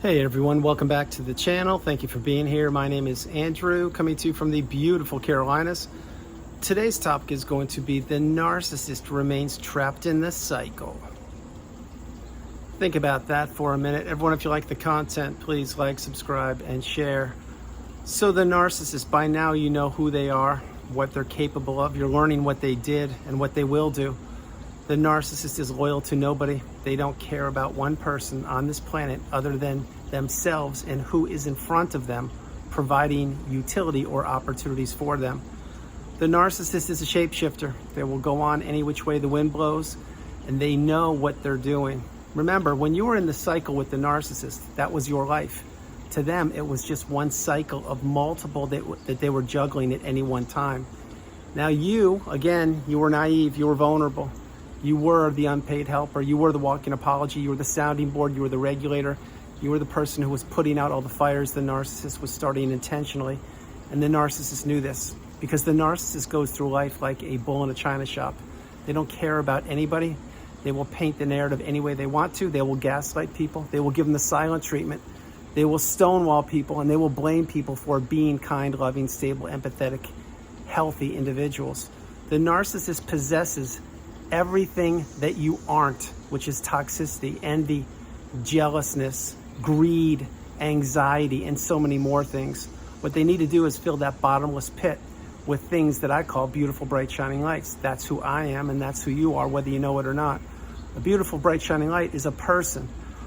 Hey everyone, welcome back to the channel. Thank you for being here. My name is Andrew, coming to you from the beautiful Carolinas. Today's topic is going to be the narcissist remains trapped in the cycle. Think about that for a minute. Everyone, if you like the content, please like, subscribe, and share. So the narcissist, by now you know who they are, what they're capable of. You're learning what they did and what they will do. The narcissist is loyal to nobody. They don't care about one person on this planet other than themselves and who is in front of them, providing utility or opportunities for them. The narcissist is a shapeshifter. They will go on any which way the wind blows, and they know what they're doing. Remember, when you were in the cycle with the narcissist, that was your life. To them, it was just one cycle of multiple that they were juggling at any one time. Now you, again, you were naive, you were vulnerable. You were the unpaid helper. You were the walking apology. You were the sounding board. You were the regulator. You were the person who was putting out all the fires the narcissist was starting intentionally. And the narcissist knew this because the narcissist goes through life like a bull in a china shop. They don't care about anybody. They will paint the narrative any way they want to. They will gaslight people. They will give them the silent treatment. They will stonewall people, and they will blame people for being kind, loving, stable, empathetic, healthy individuals. The narcissist possesses everything that you aren't, which is toxicity, envy, jealousness, greed, anxiety, and so many more things. What they need to do is fill that bottomless pit with things that I call beautiful, bright, shining lights. That's who I am, and that's who you are, whether you know it or not. A beautiful, bright, shining light is a person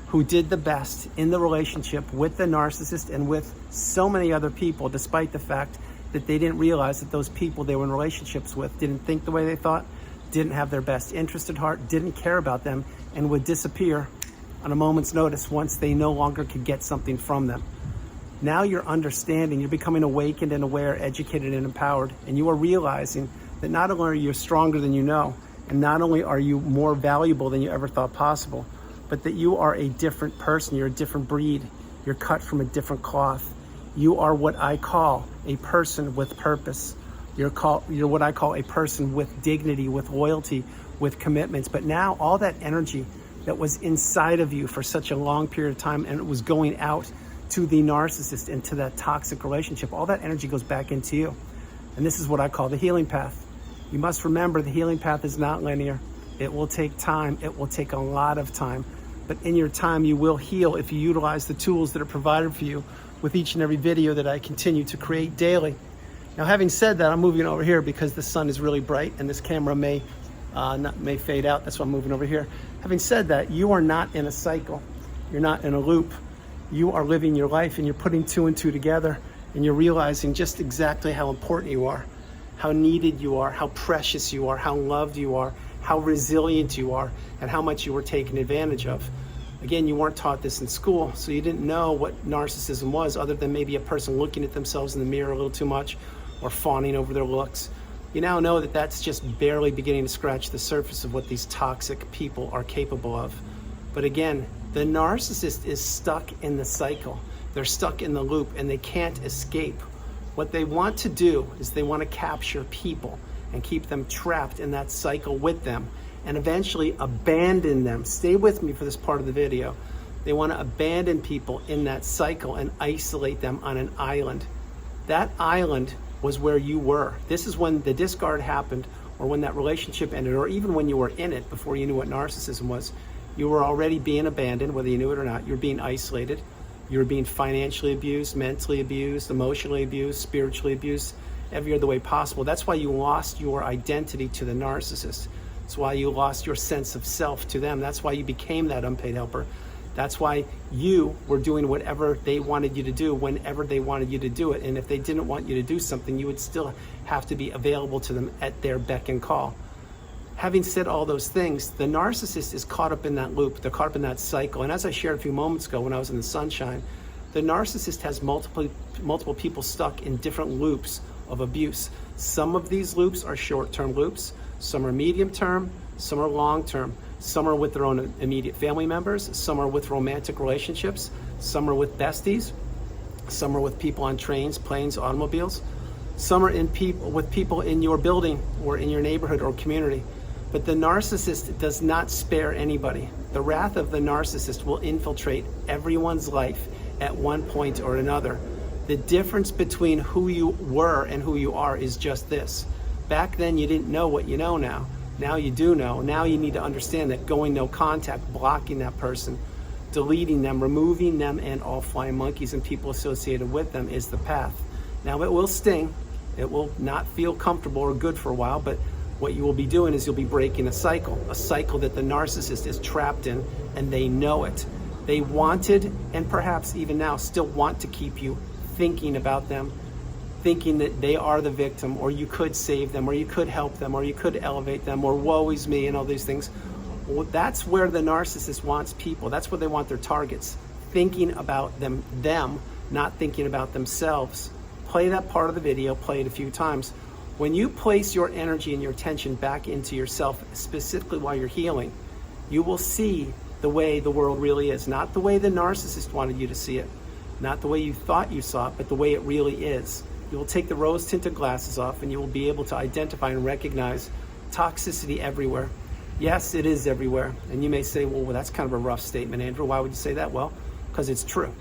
who did the best in the relationship with the narcissist and with so many other people, despite the fact that they didn't realize that those people they were in relationships with didn't think the way they thought, didn't have their best interest at heart, didn't care about them, and would disappear on a moment's notice once they no longer could get something from them. Now you're understanding, you're becoming awakened and aware, educated and empowered, and you are realizing that not only are you stronger than you know, and not only are you more valuable than you ever thought possible, but that you are a different person, you're a different breed, you're cut from a different cloth. You are what I call a person with purpose. You're what I call a person with dignity, with loyalty, with commitments. But now all that energy that was inside of you for such a long period of time and it was going out to the narcissist and to that toxic relationship, all that energy goes back into you. And this is what I call the healing path. You must remember the healing path is not linear. It will take time. It will take a lot of time. But in your time, you will heal if you utilize the tools that are provided for you with each and every video that I continue to create daily. Now, having said that, I'm moving over here because the sun is really bright and this camera may fade out. That's why I'm moving over here. Having said that, you are not in a cycle. You're not in a loop. You are living your life and you're putting two and two together and you're realizing just exactly how important you are, how needed you are, how precious you are, how loved you are, how resilient you are, and how much you were taken advantage of. Again, you weren't taught this in school, so you didn't know what narcissism was other than maybe a person looking at themselves in the mirror a little too much or fawning over their looks. You now know that that's just barely beginning to scratch the surface of what these toxic people are capable of. But again, the narcissist is stuck in the cycle. They're stuck in the loop and they can't escape. What they want to do is they want to capture people and keep them trapped in that cycle with them and eventually abandon them. Stay with me for this part of the video. They want to abandon people in that cycle and isolate them on an island. That island was where you were. This is when the discard happened or when that relationship ended or even when you were in it before you knew what narcissism was. You were already being abandoned, whether you knew it or not. You were being isolated. You were being financially abused, mentally abused, emotionally abused, spiritually abused, every other way possible. That's why you lost your identity to the narcissist. That's why you lost your sense of self to them. That's why you became that unpaid helper. That's why you were doing whatever they wanted you to do whenever they wanted you to do it. And if they didn't want you to do something, you would still have to be available to them at their beck and call. Having said all those things, the narcissist is caught up in that loop. They're caught up in that cycle. And as I shared a few moments ago when I was in the sunshine, the narcissist has multiple people stuck in different loops of abuse. Some of these loops are short-term loops. Some are medium-term. Some are long-term. Some are with their own immediate family members. Some are with romantic relationships. Some are with besties. Some are with people on trains, planes, automobiles. Some are with people in your building or in your neighborhood or community. But the narcissist does not spare anybody. The wrath of the narcissist will infiltrate everyone's life at one point or another. The difference between who you were and who you are is just this. Back then you didn't know what you know now. Now you do know. Now you need to understand that going no contact, blocking that person, deleting them, removing them and all flying monkeys and people associated with them is the path. Now it will sting. It will not feel comfortable or good for a while, but what you will be doing is you'll be breaking a cycle that the narcissist is trapped in, and they know it. They wanted, and perhaps even now still want to keep you thinking about them, thinking that they are the victim, or you could save them, or you could help them, or you could elevate them, or woe is me, and all these things. Well, that's where the narcissist wants people. That's where they want their targets, thinking about them, not thinking about themselves. Play that part of the video, play it a few times. When you place your energy and your attention back into yourself, specifically while you're healing, you will see the way the world really is. Not the way the narcissist wanted you to see it, not the way you thought you saw it, but the way it really is. You will take the rose-tinted glasses off and you will be able to identify and recognize toxicity everywhere. Yes, it is everywhere. And you may say, well, that's kind of a rough statement, Andrew. Why would you say that? Well, because it's true.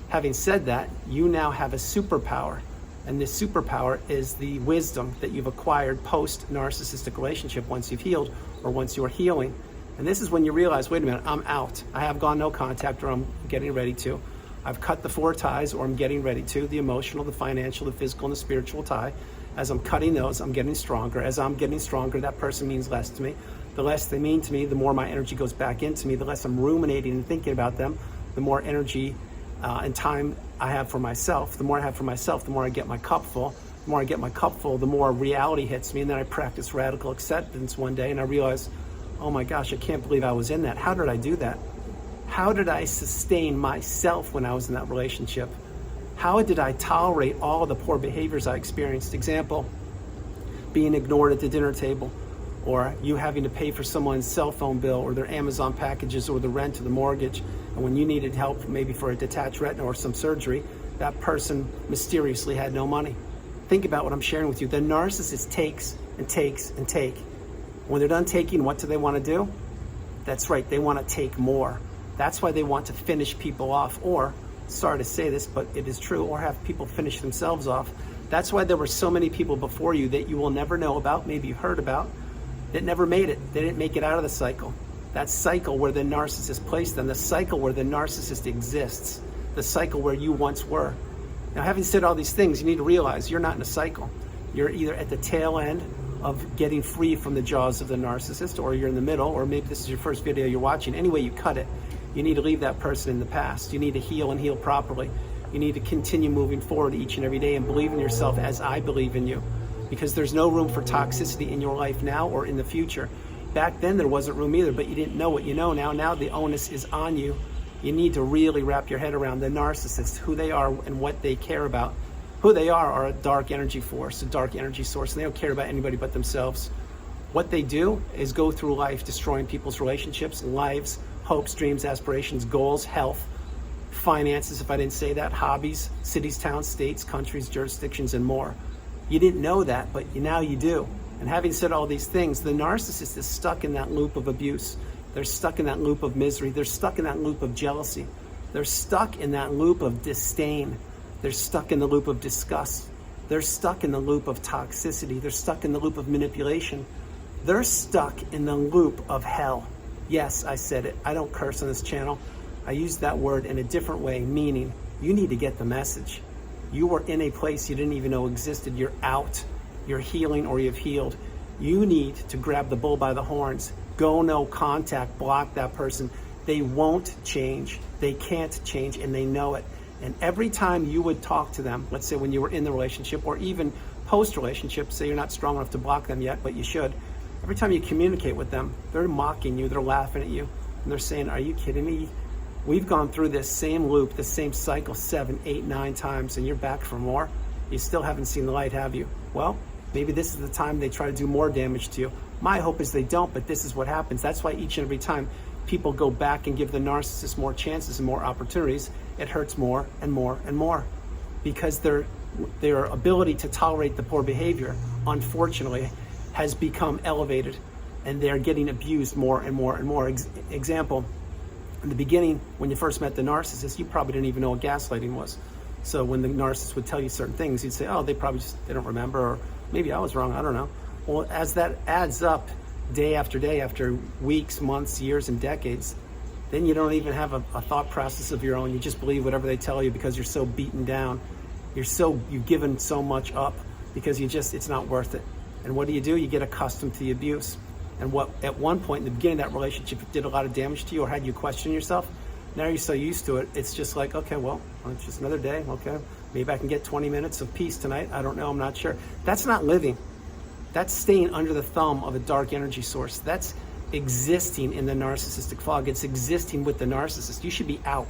Having said that, you now have a superpower. And this superpower is the wisdom that you've acquired post-narcissistic relationship once you've healed or once you're healing. And this is when you realize, wait a minute, I'm out. I have gone no contact, or I'm getting ready to. I've cut the 4 ties, or I'm getting ready to, the emotional, the financial, the physical, and the spiritual tie. As I'm cutting those, I'm getting stronger. As I'm getting stronger, that person means less to me. The less they mean to me, the more my energy goes back into me. The less I'm ruminating and thinking about them, the more energy and time I have for myself. The more I have for myself, the more I get my cup full. The more I get my cup full, the more reality hits me. And then I practice radical acceptance one day and I realize, oh my gosh, I can't believe I was in that. How did I do that? How did I sustain myself when I was in that relationship? How did I tolerate all the poor behaviors I experienced? Example, being ignored at the dinner table, or you having to pay for someone's cell phone bill or their Amazon packages or the rent or the mortgage. And when you needed help, maybe for a detached retina or some surgery, that person mysteriously had no money. Think about what I'm sharing with you. The narcissist takes and takes and take. When they're done taking, what do they want to do? That's right, they want to take more. That's why they want to finish people off, or, sorry to say this, but it is true, or have people finish themselves off. That's why there were so many people before you that you will never know about, maybe you heard about, that never made it. They didn't make it out of the cycle. That cycle where the narcissist placed them, the cycle where the narcissist exists, the cycle where you once were. Now, having said all these things, you need to realize you're not in a cycle. You're either at the tail end of getting free from the jaws of the narcissist, or you're in the middle, or maybe this is your first video you're watching. Any way you cut it, you need to leave that person in the past. You need to heal and heal properly. You need to continue moving forward each and every day and believe in yourself as I believe in you. Because there's no room for toxicity in your life now or in the future. Back then there wasn't room either, but you didn't know what you know now. Now the onus is on you. You need to really wrap your head around the narcissist, who they are and what they care about. Who they are a dark energy force, a dark energy source, and they don't care about anybody but themselves. What they do is go through life destroying people's relationships, lives, hopes, dreams, aspirations, goals, health, finances, if I didn't say that, hobbies, cities, towns, states, countries, jurisdictions, and more. You didn't know that, but now you do. And having said all these things, the narcissist is stuck in that loop of abuse. They're stuck in that loop of misery. They're stuck in that loop of jealousy. They're stuck in that loop of disdain. They're stuck in the loop of disgust. They're stuck in the loop of toxicity. They're stuck in the loop of manipulation. They're stuck in the loop of hell. Yes, I said it. I don't curse on this channel. I use that word in a different way, meaning you need to get the message. You were in a place you didn't even know existed. You're out. You're healing, or you've healed. You need to grab the bull by the horns. Go no contact. Block that person. They won't change. They can't change, and they know it. And every time you would talk to them, let's say when you were in the relationship or even post-relationship, say you're not strong enough to block them yet, but you should. Every time you communicate with them, they're mocking you. They're laughing at you. And they're saying, are you kidding me? We've gone through this same loop, this same cycle 7, 8, 9 times, and you're back for more. You still haven't seen the light, have you? Well, maybe this is the time they try to do more damage to you. My hope is they don't, but this is what happens. That's why each and every time people go back and give the narcissist more chances and more opportunities, it hurts more and more and more. Because their ability to tolerate the poor behavior, unfortunately, has become elevated. and they're getting abused more and more and more. Example, in the beginning, when you first met the narcissist, you probably didn't even know what gaslighting was. So when the narcissist would tell you certain things, you'd say, oh, they don't remember, or maybe I was wrong, I don't know. Well, as that adds up day after weeks, months, years, and decades, then you don't even have a thought process of your own. You just believe whatever they tell you because you're so beaten down. You've given so much up because it's not worth it. And what do? You get accustomed to the abuse. And what at one point in the beginning of that relationship did a lot of damage to you or had you question yourself, now you're so used to it, it's just like, okay, well, it's just another day, okay. Maybe I can get 20 minutes of peace tonight. I don't know, I'm not sure. That's not living. That's staying under the thumb of a dark energy source. That's existing in the narcissistic fog. It's existing with the narcissist. You should be out.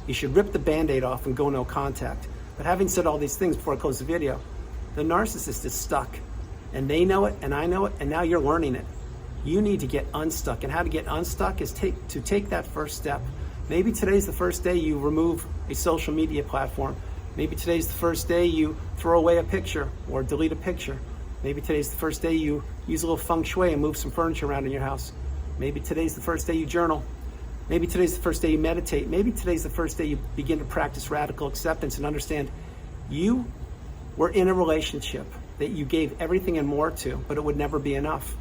You should rip the Band-Aid off and go no contact. But having said all these things before I close the video, the narcissist is stuck. And they know it, and I know it, and now you're learning it. You need to get unstuck. And how to get unstuck is to take that first step. Maybe today's the first day you remove a social media platform. Maybe today's the first day you throw away a picture or delete a picture. Maybe today's the first day you use a little feng shui and move some furniture around in your house. Maybe today's the first day you journal. Maybe today's the first day you meditate. Maybe today's the first day you begin to practice radical acceptance and understand you were in a relationship that you gave everything and more to, but it would never be enough.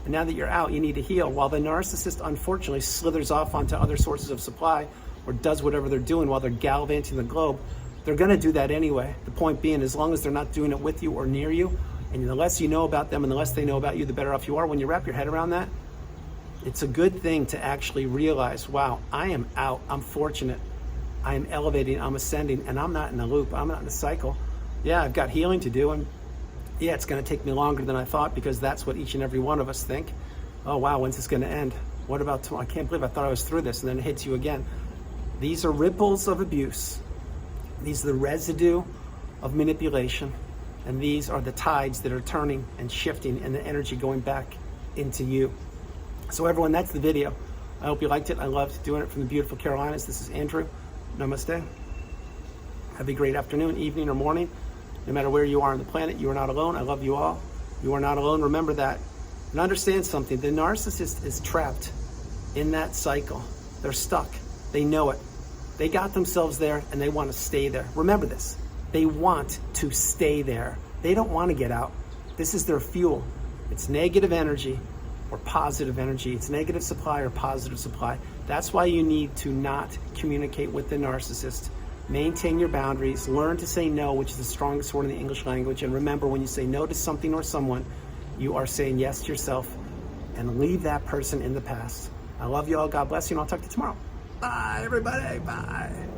And now that you're out, you need to heal. While the narcissist, unfortunately, slithers off onto other sources of supply or does whatever they're doing while they're gallivanting the globe, they're going to do that anyway. The point being, as long as they're not doing it with you or near you, and the less you know about them and the less they know about you, the better off you are. When you wrap your head around that, it's a good thing to actually realize, wow, I am out. I'm fortunate. I am elevating. I'm ascending, and I'm not in a loop. I'm not in a cycle. Yeah, I've got healing to do, and yeah, it's going to take me longer than I thought because that's what each and every one of us think. Oh, wow, when's this going to end? What about tomorrow? I can't believe I thought I was through this, and then it hits you again. These are ripples of abuse. These are the residue of manipulation, and these are the tides that are turning and shifting and the energy going back into you. So everyone, that's the video. I hope you liked it. I loved doing it from the beautiful Carolinas. This is Andrew. Namaste. Have a great afternoon, evening, or morning. No matter where you are on the planet, you are not alone. I love you all. You are not alone. Remember that. And understand something. The narcissist is trapped in that cycle. They're stuck. They know it. They got themselves there and they want to stay there. Remember this. They want to stay there. They don't want to get out. This is their fuel. It's negative energy or positive energy. It's negative supply or positive supply. That's why you need to not communicate with the narcissist. Maintain your boundaries. Learn to say no, which is the strongest word in the English language. And remember, when you say no to something or someone, you are saying yes to yourself, and leave that person in the past. I love you all. God bless you, and I'll talk to you tomorrow. Bye, everybody. Bye.